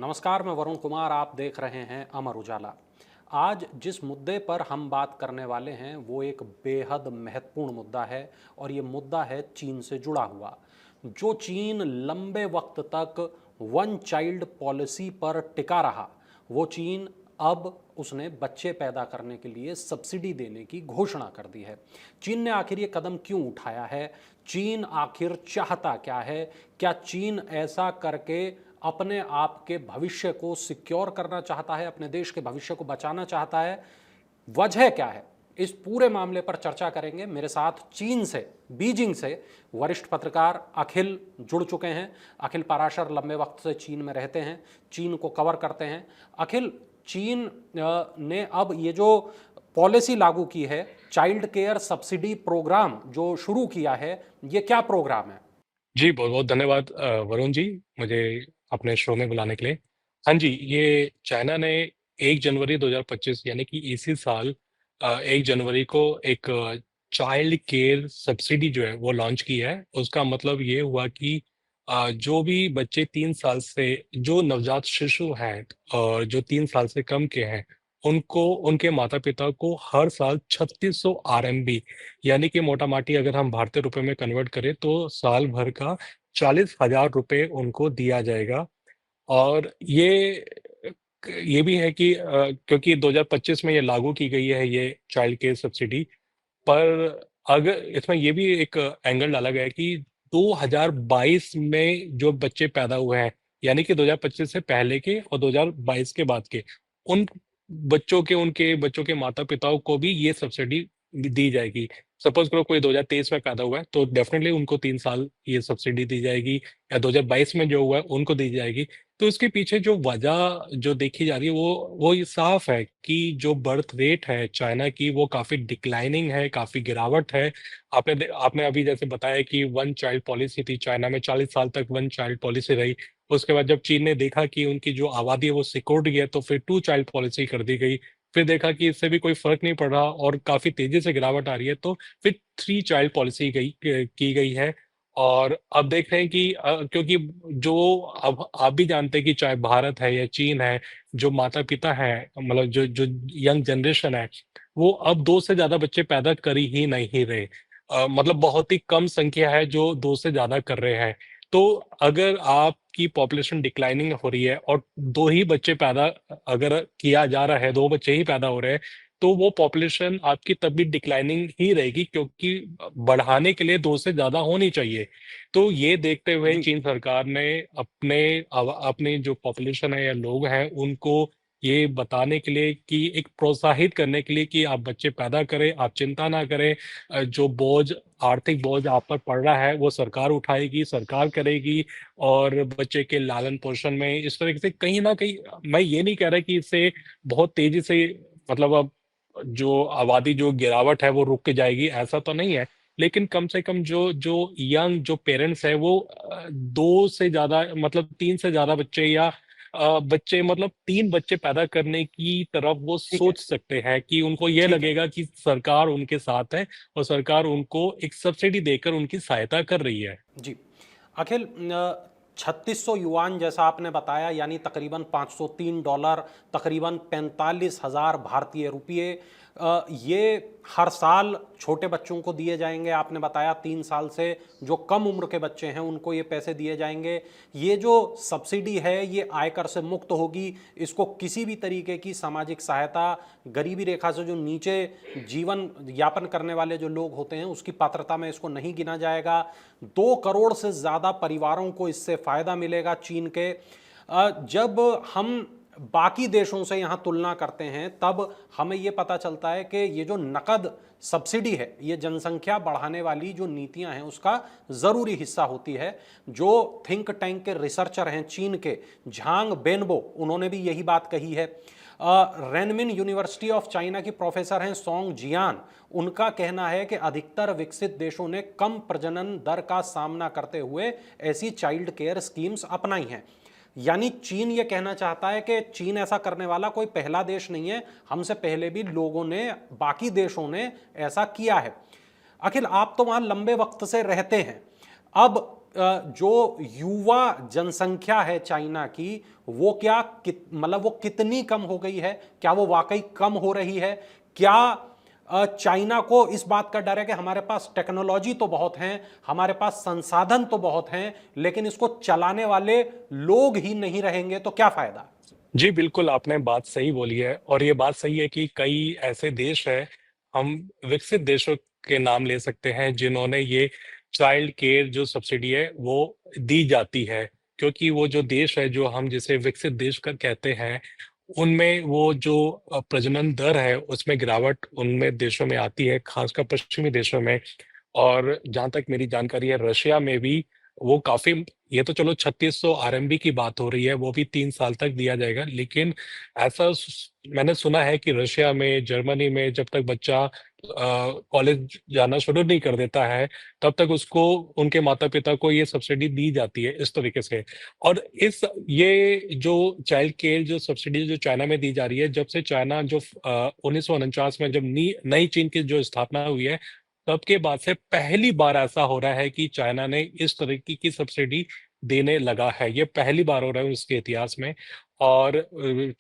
नमस्कार, मैं वरुण कुमार। आप देख रहे हैं अमर उजाला। आज जिस मुद्दे पर हम बात करने वाले हैं वो एक बेहद महत्वपूर्ण मुद्दा है और ये मुद्दा है चीन से जुड़ा हुआ। जो चीन लंबे वक्त तक वन चाइल्ड पॉलिसी पर टिका रहा, वो चीन अब उसने बच्चे पैदा करने के लिए सब्सिडी देने की घोषणा कर दी है। चीन ने आखिर ये कदम क्यों उठाया है? चीन आखिर चाहता क्या है? क्या चीन ऐसा करके अपने आप के भविष्य को सिक्योर करना चाहता है, अपने देश के भविष्य को बचाना चाहता है? वजह क्या है? इस पूरे मामले पर चर्चा करेंगे। मेरे साथ चीन से, बीजिंग से वरिष्ठ पत्रकार अखिल जुड़ चुके हैं। अखिल पाराशर लंबे वक्त से चीन में रहते हैं, चीन को कवर करते हैं। अखिल, चीन ने अब ये जो पॉलिसी लागू की है, चाइल्ड केयर सब्सिडी प्रोग्राम जो शुरू किया है, ये क्या प्रोग्राम है? जी, बहुत-बहुत धन्यवाद वरुण जी, मुझे अपने शो में बुलाने के लिए। हाँ जी, ये चाइना ने 1 जनवरी 2025 यानी कि इसी साल 1 जनवरी को एक चाइल्ड केयर सब्सिडी जो है वो लॉन्च की है। उसका मतलब ये हुआ कि जो भी बच्चे 3 साल से जो नवजात शिशु हैं और जो 3 साल से कम के हैं, उनको उनके माता-पिता को हर साल 3600 आरएमबी यानी कि मोटा-माटी अगर हम भारतीय रुपए में कन्वर्ट करें तो साल भर का 40,000 रुपए उनको दिया जाएगा। और ये भी है कि क्योंकि 2025 में ये लागू की गई है ये चाइल्ड केयर सब्सिडी, पर अगर इसमें ये भी एक एंगल डाला गया है कि 2022 में जो बच्चे पैदा हुए हैं, यानी कि 2025 से पहले के और 2022 के बाद के, उन बच्चों के उनके बच्चों के माता-पिताओं को भी ये सब्सिडी दी जाएगी। सपोज़ करो कोई 2023 में पैदा हुआ है, तो डेफ़िनेटली उनको 3 साल ये सब्सिडी दी जाएगी या 2022 में जो हुआ है, उनको दी जाएगी। तो इसके पीछे जो वजह जो देखी जा रही है वो ये साफ है कि जो बर्थ रेट है चाइना की वो काफ़ी डिक्लाइनिंग है, काफ़ी गिरावट है। आपने अभी जैसे बताया कि वन चाइल्ड पॉलिसी थी चाइना में 40 साल तक वन चाइल्ड पॉलिसी रही। उसके बाद जब चीन ने देखा कि उनकी जो आबादी है वो सिकुड़ रही है तो फिर 2 चाइल्ड पॉलिसी कर दी गई। फिर देखा कि इससे भी कोई फ़र्क नहीं पड़ रहा और काफ़ी तेज़ी से गिरावट आ रही है तो फिर 3 चाइल्ड पॉलिसी की गई है। और अब देख रहे हैं कि क्योंकि जो अब आप भी जानते हैं कि चाहे भारत है या चीन है, जो माता-पिता हैं मतलब जो जो यंग जनरेशन है, वो अब 2 से ज़्यादा बच्चे पैदा कर ही नहीं रहे। मतलब बहुत ही कम संख्या है जो 2 से ज़्यादा कर रहे हैं। तो अगर आपकी पॉपुलेशन डिक्लाइनिंग हो रही है और 2 ही बच्चे पैदा अगर किया जा रहा है, 2 बच्चे ही पैदा हो रहे हैं, तो वो पॉपुलेशन आपकी तब भी डिक्लाइनिंग ही रहेगी क्योंकि बढ़ाने के लिए 2 से ज़्यादा होनी चाहिए। तो ये देखते हुए जी। चीन सरकार ने अपनी जो पॉपुलेशन है या लोग हैं, उनको ये बताने के लिए कि एक प्रोत्साहित करने के लिए कि आप बच्चे पैदा करें, आप चिंता ना करें। जो आर्थिक बोझ आप पर पड़ रहा है, वो सरकार उठाएगी, सरकार करेगी और बच्चे के लालन-पोषण में इस तरीके से कहीं न कहीं मैं ये नहीं कह रहा कि इससे बहुत तेज़ी से मतलब अब जो आबादी जो गिरावट है, वो रुक जाएगी, ऐसा तो नहीं है। लेकिन कम से कम जो यंग जो पेरेंट्स हैं वो 2 से ज़्यादा मतलब 3 से ज़्यादा बच्चे या बच्चे मतलब 3 बच्चे पैदा करने की तरफ वो ठीक है। सोच सकते हैं कि उनको ये ठीक है। लगेगा कि सरकार उनके साथ है और सरकार उनको एक सब्सिडी देकर उनकी सहायता कर रही है। जी। अखिल, 3600 युआन जैसा आपने बताया, यानी तकरीबन $503, तकरीबन 45,000 भारतीय रुपये, ये हर साल छोटे बच्चों को दिए जाएंगे। आपने बताया 3 साल से जो कम उम्र के बच्चे हैं उनको ये पैसे दिए जाएंगे। ये जो सब्सिडी है ये आयकर से मुक्त होगी। इसको किसी भी तरीके की सामाजिक सहायता, गरीबी रेखा से जो नीचे जीवन यापन करने वाले जो लोग होते हैं उसकी पात्रता में इसको नहीं गिना जाएगा। 2 करोड़ से ज़्यादा परिवारों को इससे फ़ायदा मिलेगा चीन के। जब हम बाकी देशों से यहाँ तुलना करते हैं तब हमें ये पता चलता है कि ये जो नकद सब्सिडी है ये जनसंख्या बढ़ाने वाली जो नीतियां हैं उसका ज़रूरी हिस्सा होती है। जो थिंक टैंक के रिसर्चर हैं चीन के, झांग बेनबो, उन्होंने भी यही बात कही है। रेनमिन यूनिवर्सिटी ऑफ चाइना की प्रोफेसर हैं सोंग जियान, उनका कहना है कि अधिकतर विकसित देशों ने कम प्रजनन दर का सामना करते हुए ऐसी चाइल्ड केयर स्कीम्स अपनाई हैं। यानी चीन ये कहना चाहता है कि चीन ऐसा करने वाला कोई पहला देश नहीं है, हमसे पहले भी लोगों ने, बाकी देशों ने ऐसा किया है। अखिल, आप तो वहां लंबे वक्त से रहते हैं। अब जो युवा जनसंख्या है चाइना की, वो मतलब वो कितनी कम हो गई है? क्या वो वाकई कम हो रही है? क्या चाइना को इस बात का डर है कि हमारे पास टेक्नोलॉजी तो बहुत हैं, हमारे पास संसाधन तो बहुत हैं, लेकिन इसको चलाने वाले लोग ही नहीं रहेंगे तो क्या फायदा? जी, बिल्कुल, आपने बात सही बोली है और ये बात सही है कि कई ऐसे देश हैं, हम विकसित देशों के नाम ले सकते हैं, जिन्होंने ये चाइल्ड केयर जो सब्सिडी है, वो दी जाती है। क्योंकि वो जो देश है, जो हम जिसे विकसित देश का कहते हैं, उनमें वो जो प्रजनन दर है, उसमें गिरावट उनमें देशों में आती है, खासकर पश्चिमी देशों में। और जहाँ तक मेरी जानकारी है, रशिया में भी वो काफ़ी, ये तो चलो 3600 आरएमबी की बात हो रही है, वो भी 3 साल तक दिया जाएगा। लेकिन ऐसा मैंने सुना है कि रशिया में, जर्मनी में जब तक बच्चा कॉलेज जाना शुरू नहीं कर देता है, तब तक उसको, उनके माता-पिता को ये सब्सिडी दी जाती है इस तरीके से। और ये जो चाइल्ड केयर जो सब्सिडी जो चाइना में दी जा रही है, जब से चाइना जो 1949 में जब नई चीन की जो स्थापना हुई है, तब के बाद से पहली बार ऐसा हो रहा है कि चाइना ने इस तरीके की सब्सिडी देने लगा है। ये पहली बार हो रहा है उसके इतिहास में। और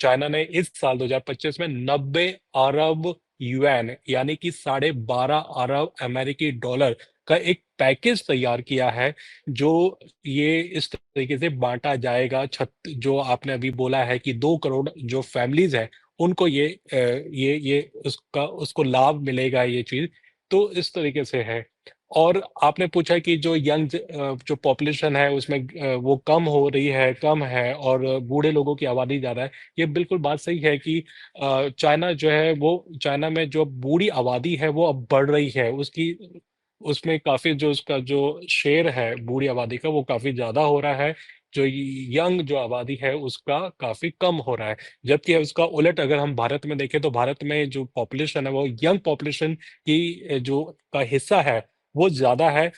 चाइना ने इस साल 2025 में 90 अरब युएन यानी कि 12.5 अरब अमेरिकी डॉलर का एक पैकेज तैयार किया है, जो ये इस तरीके से बाँटा जाएगा। जो आपने अभी बोला है कि 2 करोड़ जो फैमिलीज़ हैं, उनको ये उसका उसको लाभ मिलेगा ये चीज़। तो इस तरीके से है। और आपने पूछा कि जो पॉपुलेशन है उसमें वो कम हो रही है, कम है और बूढ़े लोगों की आबादी ज़्यादा है। ये बिल्कुल बात सही है कि चाइना जो है वो चाइना में जो बूढ़ी आबादी है वो अब बढ़ रही है। उसमें काफ़ी जो उसका जो शेयर है बूढ़ी आबादी का वो काफ़ी ज़्यादा हो रहा है। जो यंग जो आबादी है उसका काफ़ी कम हो रहा है। जबकि उसका उलट अगर हम भारत में देखें तो भारत में जो पॉपुलेशन है वो यंग पॉपुलेशन की जो का हिस्सा है वो ज़्यादा है।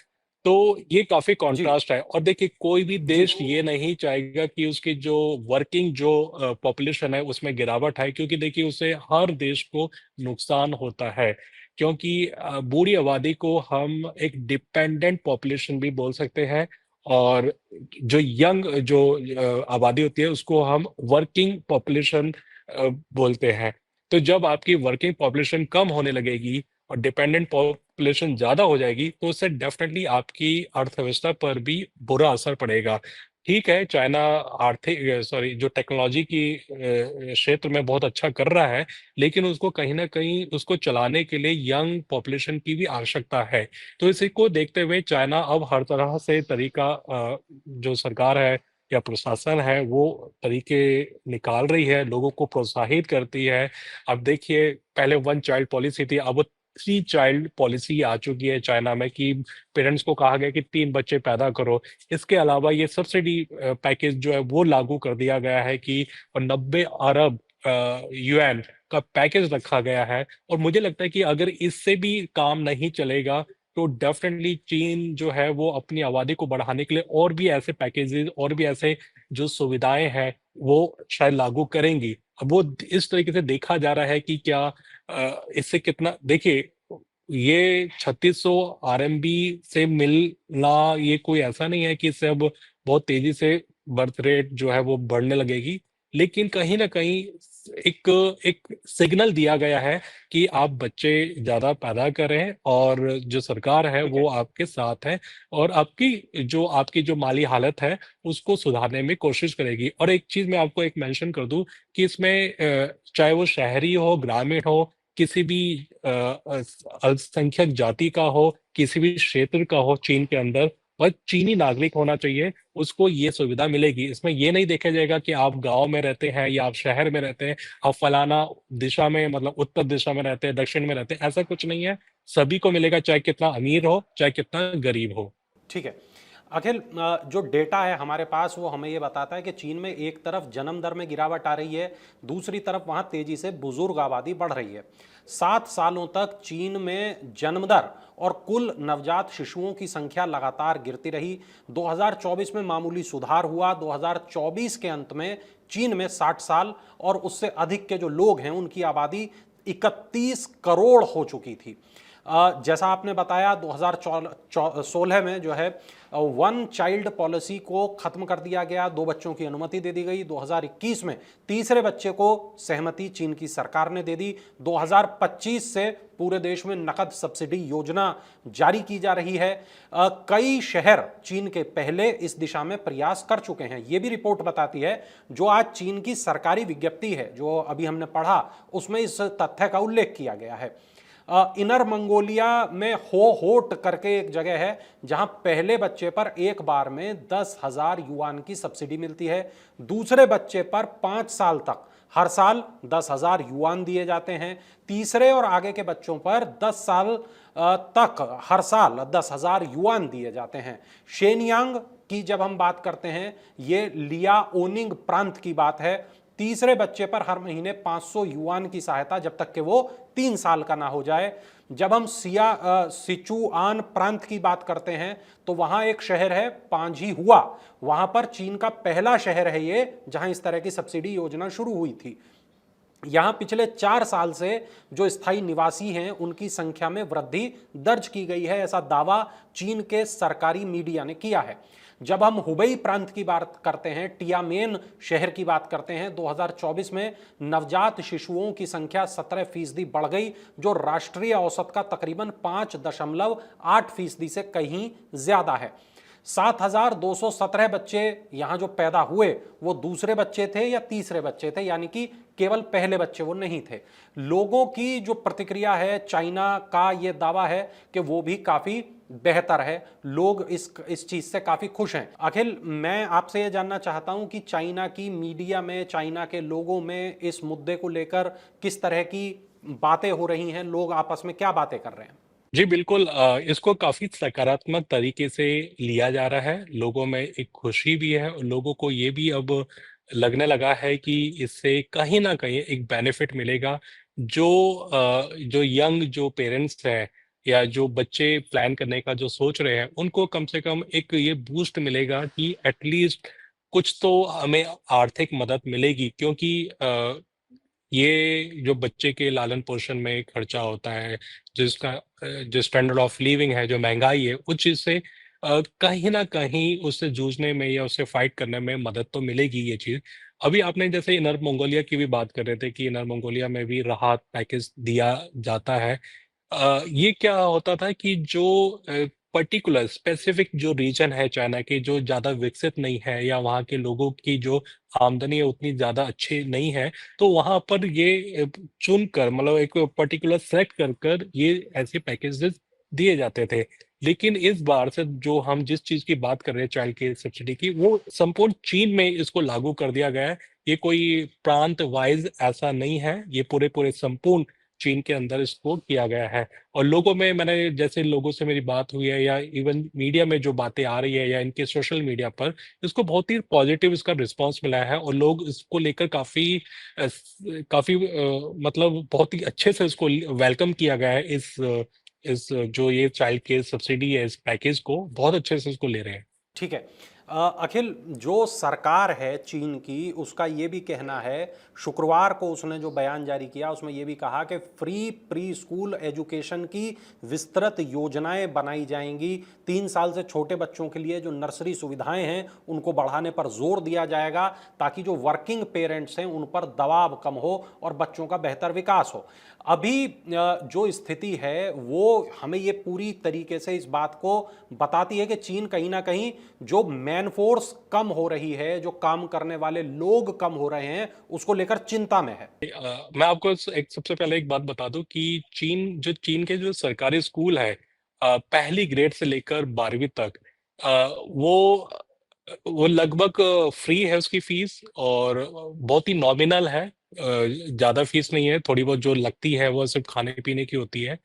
तो ये काफ़ी जी, कॉन्ट्रास्ट है और देखिए कोई भी जी, देश ये नहीं चाहेगा कि उसकी जो वर्किंग जो पॉपुलेशन है उसमें गिरावट आए, क्योंकि देखिए उससे हर देश को नुकसान होता है। क्योंकि बूढ़ी आबादी को हम एक डिपेंडेंट पॉपुलेशन भी बोल सकते हैं और जो यंग जो आबादी होती है उसको हम वर्किंग पॉपुलेशन बोलते हैं। तो जब आपकी वर्किंग पॉपुलेशन कम होने लगेगी और डिपेंडेंट पॉपुलेशन ज़्यादा हो जाएगी, तो उससे डेफ़िनेटली आपकी अर्थव्यवस्था पर भी बुरा असर पड़ेगा। ठीक है, चाइना जो टेक्नोलॉजी की क्षेत्र में बहुत अच्छा कर रहा है, लेकिन उसको कहीं न कहीं उसको चलाने के लिए यंग पॉपुलेशन की भी आवश्यकता है। तो इसी को देखते हुए चाइना अब हर तरह से तरीका जो सरकार है या प्रशासन है वो तरीके निकाल रही है, लोगों को प्रोत्साहित करती है। अब देखिए पहले वन चाइल्ड पॉलिसी थी, अब 3 चाइल्ड पॉलिसी आ चुकी है चाइना में कि पेरेंट्स को कहा गया कि 3 बच्चे पैदा करो। इसके अलावा ये सब्सिडी पैकेज जो है वो लागू कर दिया गया है कि 90 अरब यूएन का पैकेज रखा गया है और मुझे लगता है कि अगर इससे भी काम नहीं चलेगा तो डेफिनेटली चीन जो है वो अपनी आबादी को बढ़ाने के लिए और भी ऐसे पैकेजेस और भी ऐसे जो सुविधाएं हैं वो शायद लागू करेंगी। अब वो इस तरीके से देखा जा रहा है कि क्या इससे कितना देखिए ये 3600 आरएमबी से मिलना ये कोई ऐसा नहीं है कि इससे अब बहुत तेजी से बर्थ रेट जो है वो बढ़ने लगेगी, लेकिन कहीं ना कहीं एक एक सिग्नल दिया गया है कि आप बच्चे ज्यादा पैदा करें और जो सरकार है ठीक वो है। आपके साथ है और आपकी जो माली हालत है उसको सुधारने में कोशिश करेगी। और एक चीज मैं आपको एक मेंशन कर दूं कि इसमें चाहे वो शहरी हो, ग्रामीण हो, किसी भी अल्पसंख्यक जाति का हो, किसी भी क्षेत्र का हो चीन के अंदर, और चीनी नागरिक होना चाहिए, उसको ये सुविधा मिलेगी। इसमें ये नहीं देखा जाएगा कि आप गांव में रहते हैं या आप शहर में रहते हैं, आप फलाना दिशा में मतलब उत्तर दिशा में रहते हैं, दक्षिण में रहते हैं, ऐसा कुछ नहीं है। सभी को मिलेगा, चाहे कितना अमीर हो, चाहे कितना गरीब हो। ठीक है। अखिल, जो डेटा है हमारे पास वो हमें ये बताता है कि चीन में एक तरफ जन्म दर में गिरावट आ रही है, दूसरी तरफ वहाँ तेजी से बुजुर्ग आबादी बढ़ रही है। 7 सालों तक चीन में जन्म दर और कुल नवजात शिशुओं की संख्या लगातार गिरती रही। 2024 में मामूली सुधार हुआ। 2024 के अंत में चीन में 60 साल और उससे अधिक के जो लोग हैं उनकी आबादी 31 करोड़ हो चुकी थी। जैसा आपने बताया 2016 में जो है वन चाइल्ड पॉलिसी को खत्म कर दिया गया, 2 बच्चों की अनुमति दे दी गई। 2021 में तीसरे बच्चे को सहमति चीन की सरकार ने दे दी। 2025 से पूरे देश में नकद सब्सिडी योजना जारी की जा रही है। कई शहर चीन के पहले इस दिशा में प्रयास कर चुके हैं, ये भी रिपोर्ट बताती है। जो आज चीन की सरकारी विज्ञप्ति है जो अभी हमने पढ़ा, उसमें इस तथ्य का उल्लेख किया गया है। इनर मंगोलिया में होट करके एक जगह है जहां पहले बच्चे पर एक बार में 10,000 युआन की सब्सिडी मिलती है। दूसरे बच्चे पर 5 साल तक हर साल 10,000 युआन दिए जाते हैं। तीसरे और आगे के बच्चों पर 10 साल तक हर साल 10,000 युआन दिए जाते हैं। शेनयांग की जब हम बात करते हैं, ये लियाओनिंग प्रांत की बात है। तीसरे बच्चे पर हर महीने 500 युआन की सहायता जब तक कि वो 3 साल का ना हो जाए। जब हम सिचुआन प्रांत की बात करते हैं तो वहां एक शहर है पांजी हुआ, वहां पर चीन का पहला शहर है ये जहां इस तरह की सब्सिडी योजना शुरू हुई थी। यहां पिछले 4 साल से जो स्थायी निवासी हैं उनकी संख्या में वृद्धि दर्ज की गई है, ऐसा दावा चीन के सरकारी मीडिया ने किया है। जब हम हुबई प्रांत की बात करते हैं, टियामेन शहर की बात करते हैं, 2024 में नवजात शिशुओं की संख्या 17% बढ़ गई, जो राष्ट्रीय औसत का तकरीबन 5.8% से कहीं ज्यादा है। 7,217 बच्चे यहां जो पैदा हुए वो दूसरे बच्चे थे या तीसरे बच्चे थे, यानी कि केवल पहले बच्चे वो नहीं थे। लोगों की जो प्रतिक्रिया है, चाइना का ये दावा है कि वो भी काफी बेहतर है, लोग इस चीज से काफी खुश हैं। अखिल, मैं आपसे ये जानना चाहता हूं कि चाइना की मीडिया में, चाइना के लोगों में इस मुद्दे को लेकर किस तरह की बातें हो रही हैं, लोग आपस में क्या बातें कर रहे हैं? जी, बिल्कुल इसको काफ़ी सकारात्मक तरीके से लिया जा रहा है। लोगों में एक खुशी भी है और लोगों को ये भी अब लगने लगा है कि इससे कहीं न कहीं एक बेनिफिट मिलेगा। जो यंग जो पेरेंट्स हैं या जो बच्चे प्लान करने का जो सोच रहे हैं, उनको कम से कम एक ये बूस्ट मिलेगा कि एट लीस्ट कुछ तो हमें आर्थिक मदद मिलेगी, क्योंकि ये जो बच्चे के लालन-पोषण में खर्चा होता है, जो स्टैंडर्ड ऑफ लिविंग है, जो महँगाई है, उस चीज़ से कहीं न कहीं उससे जूझने में या उससे फाइट करने में मदद तो मिलेगी ये चीज़। अभी आपने जैसे इनर मंगोलिया की भी बात कर रहे थे कि इनर मंगोलिया में भी राहत पैकेज दिया जाता है। ये क्या होता था कि जो पर्टिकुलर स्पेसिफिक जो रीजन है चाइना के, जो ज़्यादा विकसित नहीं है या वहाँ के लोगों की जो आमदनी है उतनी ज़्यादा अच्छी नहीं है, तो वहाँ पर ये चुनकर मतलब एक पर्टिकुलर सेलेक्ट कर कर ये ऐसे पैकेजेस दिए जाते थे। लेकिन इस बार से जो हम जिस चीज़ की बात कर रहे हैं चाइल्ड केयर सब्सिडी की, वो संपूर्ण चीन में इसको लागू कर दिया गया है। ये कोई प्रांत वाइज़ ऐसा नहीं है, ये पूरे-पूरे संपूर्ण चीन के अंदर इसको किया गया है। और लोगों में मैंने जैसे लोगों से मेरी बात हुई है या इवन मीडिया में जो बातें आ रही है या इनके सोशल मीडिया पर, इसको बहुत ही पॉजिटिव इसका रिस्पॉन्स मिला है और लोग इसको लेकर काफ़ी मतलब बहुत ही अच्छे से इसको वेलकम किया गया है। इस जो ये चाइल्ड केयर सब्सिडी है, इस पैकेज को बहुत अच्छे से इसको ले रहे हैं। ठीक है। अखिल, जो सरकार है चीन की, उसका ये भी कहना है, शुक्रवार को उसने जो बयान जारी किया उसमें ये भी कहा कि फ्री प्री स्कूल एजुकेशन की विस्तृत योजनाएं बनाई जाएंगी। 3 साल से छोटे बच्चों के लिए जो नर्सरी सुविधाएं हैं उनको बढ़ाने पर जोर दिया जाएगा, ताकि जो वर्किंग पेरेंट्स हैं उन पर दबाव कम हो और बच्चों का बेहतर विकास हो। अभी जो स्थिति है वो हमें ये पूरी तरीके से इस बात को बताती है कि चीन कहीं ना कहीं जो मैन फोर्स कम हो रही है, जो काम करने वाले लोग कम हो रहे हैं, उसको लेकर चिंता में है। मैं आपको एक सबसे पहले एक बात बता दूं कि चीन के जो सरकारी स्कूल है, पहली ग्रेड से लेकर 12वीं तक, वो लगभग फ्री है उसकी फीस और बहुत ही नॉमिनल है। ज्यादा फीस नहीं है, थोड़ी बहुत जो लगती है वो सिर्फ खाने पीने की होती है।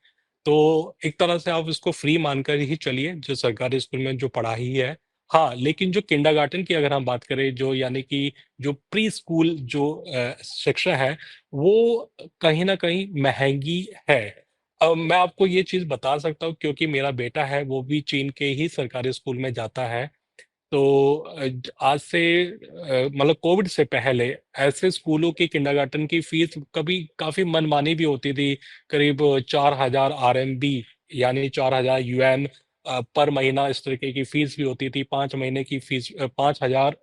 तो एक तरह से आप इसको फ्री मानकर ही चलिए जो सरकारी स्कूल में जो पढ़ाई है। हाँ, लेकिन जो किंडरगार्टन की अगर हम बात करें, जो यानी कि जो प्री स्कूल जो शिक्षा है, वो कहीं न कहीं महँगी है। मैं आपको ये चीज़ बता सकता हूँ क्योंकि मेरा बेटा है, वो भी चीन के ही सरकारी स्कूल में जाता है। तो आज से मतलब कोविड से पहले ऐसे स्कूलों की किंडरगार्टन की फीस कभी काफी मनमानी भी होती थी, करीब 4,000 RMB यानी 4,000 UN पर महीना, इस तरीके की फीस भी होती थी। 5 महीने की फीस 5,000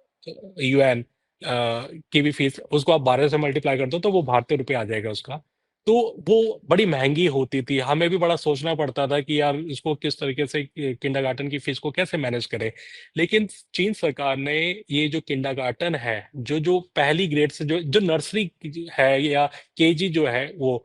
UN की भी फीस, उसको आप 12 से मल्टीप्लाई कर दो तो वो भारतीय रुपये आ जाएगा उसका। तो वो बड़ी महंगी होती थी, हमें भी बड़ा सोचना पड़ता था कि यार इसको किस तरीके से किंडरगार्टन की फीस को कैसे मैनेज करें। लेकिन चीन सरकार ने ये जो किंडरगार्टन है, जो जो पहली ग्रेड से जो जो नर्सरी है या केजी जो है, वो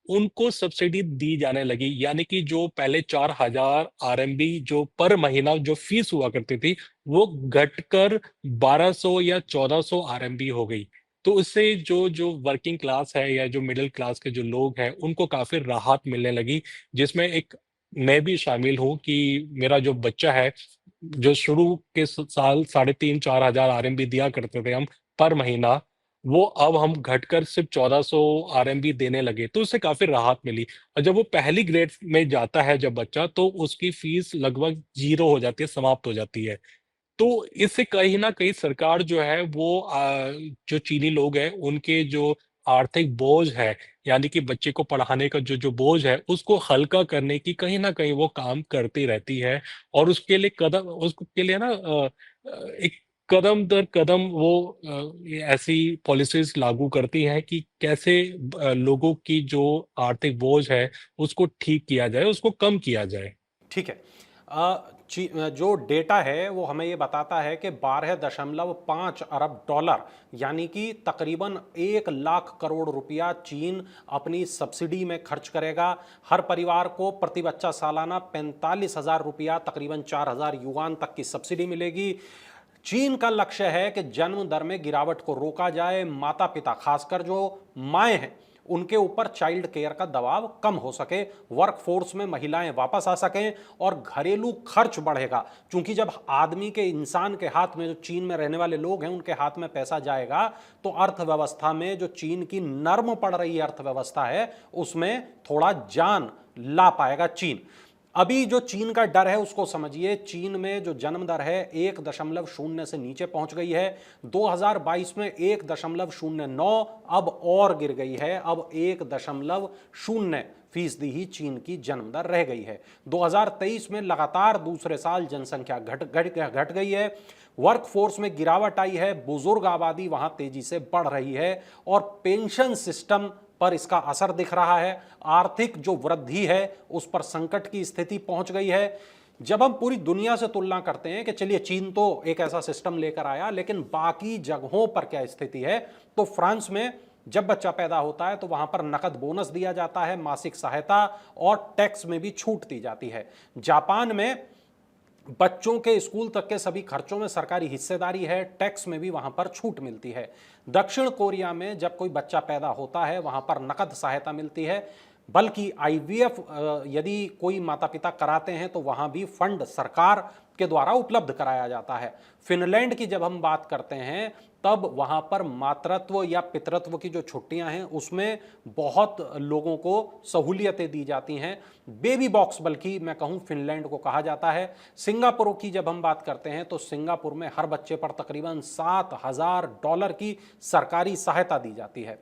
उनको सब्सिडी दी जाने लगी। यानी कि जो पहले 4,000 RMB जो पर महीना जो फीस हुआ करती थी, वो घटकर 1,200 या 1,400 RMB हो गई। तो उससे जो जो वर्किंग क्लास है या जो मिडिल क्लास के जो लोग हैं, उनको काफी राहत मिलने लगी, जिसमें एक मैं भी शामिल हूँ कि मेरा जो बच्चा है, जो शुरू के साल 3,500-4,000 RMB दिया करते थे हम पर महीना, वो अब हम घटकर सिर्फ 1,400 RMB देने लगे, तो उससे काफी राहत मिली। और जब वो पहली ग्रेड में जाता है जब बच्चा, तो उसकी फीस लगभग जीरो हो जाती है, समाप्त हो जाती है। तो इससे कहीं न कहीं सरकार जो है वो जो चीनी लोग हैं उनके जो आर्थिक बोझ है, यानी कि बच्चे को पढ़ाने का जो जो बोझ है, उसको हल्का करने की कहीं न कहीं वो काम करती रहती है। और उसके लिए ना एक कदम दर कदम वो ये ऐसी पॉलिसीज़ लागू करती है कि कैसे लोगों की जो आर्थिक बोझ है, उसको ठीक किया जाए, उसको कम किया जाए। ठीक है। जो डेटा है वो हमें ये बताता है कि 12.5 अरब डॉलर यानी कि तकरीबन 1 लाख करोड़ रुपया चीन अपनी सब्सिडी में खर्च करेगा। हर परिवार को प्रति बच्चा सालाना 45,000 रुपया, तकरीबन 4,000 युआन तक की सब्सिडी मिलेगी। चीन का लक्ष्य है कि जन्म दर में गिरावट को रोका जाए, माता पिता खासकर जो माएँ हैं उनके ऊपर चाइल्ड केयर का दबाव कम हो सके, वर्कफोर्स में महिलाएं वापस आ सकें और घरेलू खर्च बढ़ेगा। क्योंकि जब आदमी के, इंसान के हाथ में, जो चीन में रहने वाले लोग हैं उनके हाथ में पैसा जाएगा, तो अर्थव्यवस्था में जो चीन की नर्म पड़ रही अर्थव्यवस्था है उसमें थोड़ा जान ला पाएगा चीन। अभी जो चीन का डर है उसको समझिए। चीन में जो जन्म दर है 1.0 से नीचे पहुंच गई है। 2022 में 1.09, अब और गिर गई है, अब 1.0% ही चीन की जन्म दर रह गई है। 2023 में लगातार दूसरे साल जनसंख्या घट गई है, वर्कफोर्स में गिरावट आई है, बुजुर्ग आबादी वहां तेजी से बढ़ रही है और पेंशन सिस्टम पर इसका असर दिख रहा है। आर्थिक जो वृद्धि है उस पर संकट की स्थिति पहुंच गई है। जब हम पूरी दुनिया से तुलना करते हैं कि चलिए चीन तो एक ऐसा सिस्टम लेकर आया, लेकिन बाकी जगहों पर क्या स्थिति है, तो फ्रांस में जब बच्चा पैदा होता है तो वहां पर नकद बोनस दिया जाता है, मासिक सहायता और टैक्स में भी छूट दी जाती है। जापान में बच्चों के स्कूल तक के सभी खर्चों में सरकारी हिस्सेदारी है, टैक्स में भी वहां पर छूट मिलती है। दक्षिण कोरिया में जब कोई बच्चा पैदा होता है वहां पर नकद सहायता मिलती है, बल्कि आईवीएफ यदि कोई माता पिता कराते हैं तो वहां भी फंड सरकार के द्वारा उपलब्ध कराया जाता है। फिनलैंड की जब हम बात करते हैं तब वहां पर मातृत्व या पितृत्व की जो छुट्टियां हैं उसमें बहुत लोगों को सहूलियतें दी जाती हैं। बेबी बॉक्स बल्कि मैं कहूं फिनलैंड को कहा जाता है। सिंगापुर की जब हम बात करते हैं तो सिंगापुर में हर बच्चे पर तकरीबन $7,000 की सरकारी सहायता दी जाती है।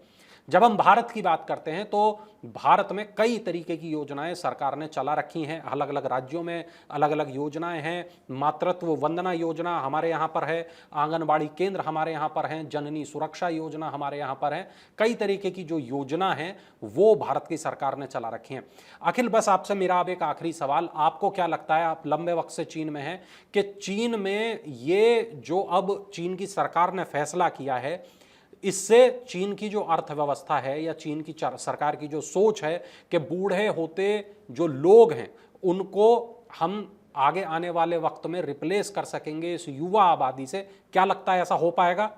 जब हम भारत की बात करते हैं तो भारत में कई तरीके की योजनाएं सरकार ने चला रखी हैं, अलग अलग राज्यों में अलग अलग योजनाएं हैं। मातृत्व वंदना योजना हमारे यहाँ पर है, आंगनबाड़ी केंद्र हमारे यहाँ पर हैं, जननी सुरक्षा योजना हमारे यहाँ पर है। कई तरीके की जो योजना है वो भारत की सरकार ने चला रखी हैं। अखिल, बस आपसे मेरा अब एक आखिरी सवाल, आपको क्या लगता है, आप लंबे वक्त से चीन में हैं, कि चीन में ये जो अब चीन की सरकार ने फैसला किया है, इससे चीन की जो अर्थव्यवस्था है या चीन की सरकार की जो सोच है कि बूढ़े होते जो लोग हैं उनको हम आगे आने वाले वक्त में रिप्लेस कर सकेंगे इस युवा आबादी से, क्या लगता है ऐसा हो पाएगा?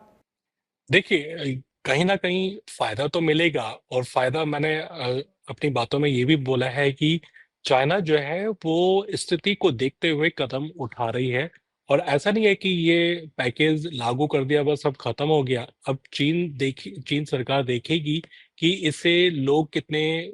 देखिए, कहीं न कहीं फ़ायदा तो मिलेगा, और फ़ायदा मैंने अपनी बातों में ये भी बोला है कि चाइना जो है वो स्थिति को देखते हुए कदम उठा रही है। और ऐसा नहीं है कि ये पैकेज लागू कर दिया बस अब खत्म हो गया। अब चीन सरकार देखेगी कि इससे लोग कितने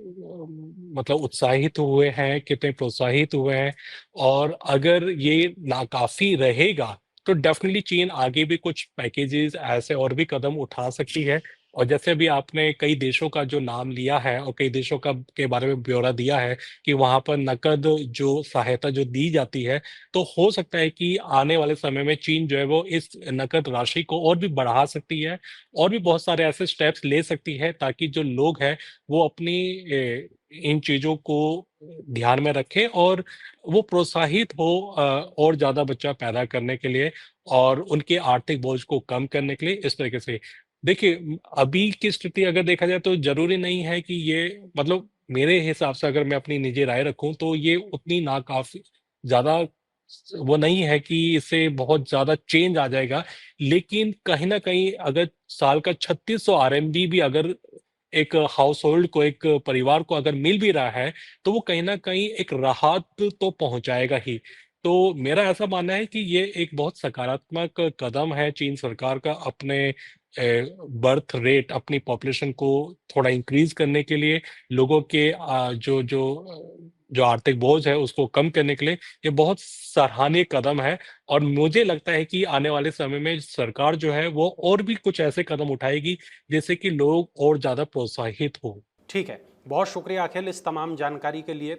मतलब उत्साहित हुए हैं, कितने प्रोत्साहित हुए हैं, और अगर ये नाकाफ़ी रहेगा तो डेफिनेटली चीन आगे भी कुछ पैकेजेस ऐसे और भी कदम उठा सकती है। और जैसे अभी आपने कई देशों का जो नाम लिया है और कई देशों का के बारे में ब्यौरा दिया है कि वहाँ पर नकद जो सहायता जो दी जाती है, तो हो सकता है कि आने वाले समय में चीन जो है वो इस नकद राशि को और भी बढ़ा सकती है और भी बहुत सारे ऐसे स्टेप्स ले सकती है ताकि जो लोग हैं वो अपनी इन चीज़ों को ध्यान में रखें और वो प्रोत्साहित हो और ज़्यादा बच्चा पैदा करने के लिए और उनके आर्थिक बोझ को कम करने के लिए इस तरीके से। देखिए अभी की स्थिति अगर देखा जाए तो ज़रूरी नहीं है कि ये मतलब मेरे हिसाब से अगर मैं अपनी निजी राय रखूँ तो ये उतनी नाकाफ़ी ज़्यादा वो नहीं है कि इससे बहुत ज़्यादा चेंज आ जाएगा। लेकिन कहीं न कहीं अगर साल का 3600 आरएमबी भी अगर एक हाउसहोल्ड को, एक परिवार को अगर मिल भी रहा है, तो वो कहीं न कहीं एक राहत तो पहुँचाएगा ही। तो मेरा ऐसा मानना है कि ये एक बहुत सकारात्मक कदम है चीन सरकार का अपने बर्थ रेट, अपनी पॉपुलेशन को थोड़ा इंक्रीज़ करने के लिए, लोगों के जो आर्थिक बोझ है उसको कम करने के लिए, ये बहुत सराहनीय कदम है। और मुझे लगता है कि आने वाले समय में सरकार जो है वो और भी कुछ ऐसे कदम उठाएगी जिससे कि लोग और ज़्यादा प्रोत्साहित हों। ठीक है, बहुत शुक्रिया अखिल इस तमाम जानकारी के लिए।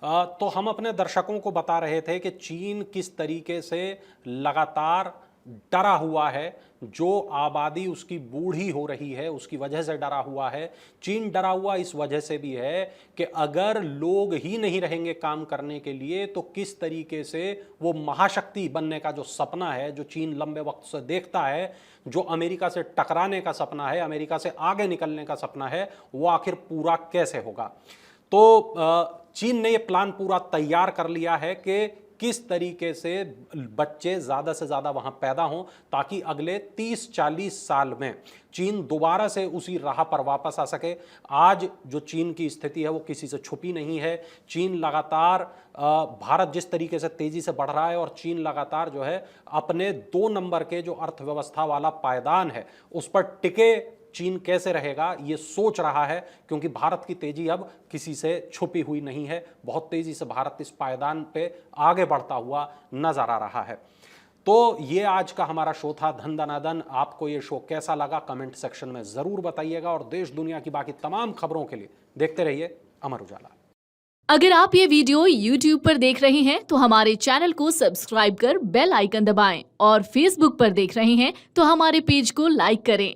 तो हम अपने दर्शकों को बता रहे थे कि चीन किस तरीके से लगातार डरा हुआ है, जो आबादी उसकी बूढ़ी हो रही है उसकी वजह से डरा हुआ है। चीन डरा हुआ इस वजह से भी है कि अगर लोग ही नहीं रहेंगे काम करने के लिए तो किस तरीके से वो महाशक्ति बनने का जो सपना है, जो चीन लंबे वक्त से देखता है, जो अमेरिका से टकराने का सपना है, अमेरिका से आगे निकलने का सपना है, वो आखिर पूरा कैसे होगा। तो चीन ने ये प्लान पूरा तैयार कर लिया है कि किस तरीके से बच्चे ज़्यादा से ज़्यादा वहाँ पैदा हों ताकि अगले 30-40 साल में चीन दोबारा से उसी राह पर वापस आ सके। आज जो चीन की स्थिति है वो किसी से छुपी नहीं है। चीन लगातार भारत जिस तरीके से तेज़ी से बढ़ रहा है और चीन लगातार जो है अपने 2 नंबर के जो अर्थव्यवस्था वाला पायदान है उस पर टिके चीन कैसे रहेगा ये सोच रहा है, क्योंकि भारत की तेजी अब किसी से छुपी हुई नहीं है। बहुत तेजी से भारत इस पायदान पे आगे बढ़ता हुआ नजर आ रहा है। तो ये आज का हमारा शो था धन धना धन। आपको ये शो कैसा लगा कमेंट सेक्शन में जरूर बताइएगा और देश दुनिया की बाकी तमाम खबरों के लिए देखते रहिए अमर उजाला। अगर आप ये वीडियो YouTube पर देख रहे हैं तो हमारे चैनल को सब्सक्राइब कर बेल आइकन दबाएं और Facebook पर देख रहे हैं तो हमारे पेज को लाइक करें।